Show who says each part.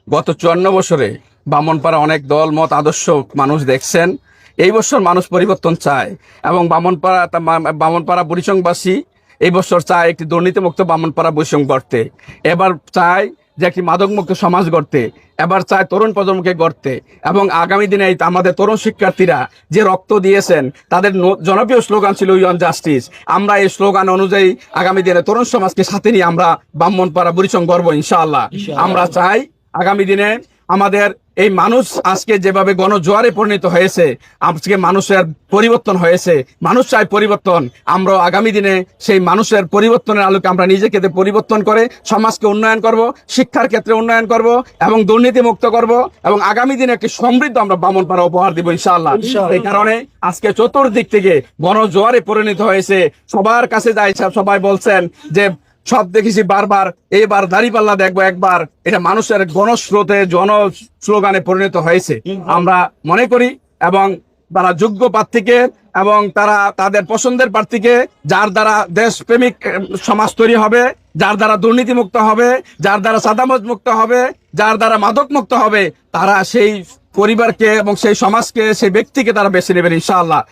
Speaker 1: গত 54 বছরে ব্রাহ্মণপাড়া অনেক দল মত আদর্শ মানুষ দেখছেন। এই বছর মানুষ পরিবর্তন চায় এবং ব্রাহ্মণপাড়া বুড়িচংবাসী এই বছর চায় একটি দুর্নীতিমুক্ত ব্রাহ্মণপাড়া বুড়িচং গড়তে। এবার চায় যে একটি মাদকমুক্ত সমাজ গড়তে, এবার চায় তরুণ প্রজন্মকে গড়তে এবং আগামী দিনে আমাদের তরুণ শিক্ষার্থীরা যে রক্ত দিয়েছেন তাদের জনপ্রিয় স্লোগান ছিল উই ওয়ান্ট জাস্টিস। আমরা এই স্লোগান অনুযায়ী আগামী দিনে তরুণ সমাজকে সাথে নিয়ে আমরা ব্রাহ্মণপাড়া বুড়িচং গড়ব ইনশাআল্লাহ। আমরা চাই আগামী দিনে আমাদের এই মানুষ আজকে যেভাবে গণজোয়ারে পরিণত হয়েছে, আজকে মানুষের পরিবর্তন হয়েছে, মানুষ চায় পরিবর্তন। আমরা আগামী দিনে সেই মানুষের পরিবর্তনের আলোকে আমরা নিজেকে পরিবর্তন করে সমাজকে উন্নয়ন করব, শিক্ষার ক্ষেত্রে উন্নয়ন করব এবং দুর্নীতি মুক্ত করব এবং আগামী দিনে একটি সমৃদ্ধ আমরা ব্রাহ্মণপাড়া উপহার দিব ইনশাআল্লাহ। এই কারণে আজকে চতুর্দিক থেকে গণজোয়ারে পরিণত হয়েছে। সবার কাছে যাই, সবাই বলছেন যে সব দেখেছি বারবার, এইবার দাঁড়িপাল্লা দেখবো একবার। এটা মানুষের গণস্রোতে জন স্লোগানে পরিণত হয়েছে আমরা মনে করি। এবং তারা যোগ্য প্রার্থীকে এবং তারা তাদের পছন্দের প্রার্থীকে, যার দ্বারা দেশপ্রেমিক সমাজ তৈরি হবে, যার দ্বারা দুর্নীতি মুক্ত হবে, যার দ্বারা সাদাবাজ মুক্ত হবে, যার দ্বারা মাদক মুক্ত হবে, তারা সেই পরিবারকে এবং সেই সমাজকে, সেই ব্যক্তিকে তারা বেছে নেবেন ইনশাআল্লাহ।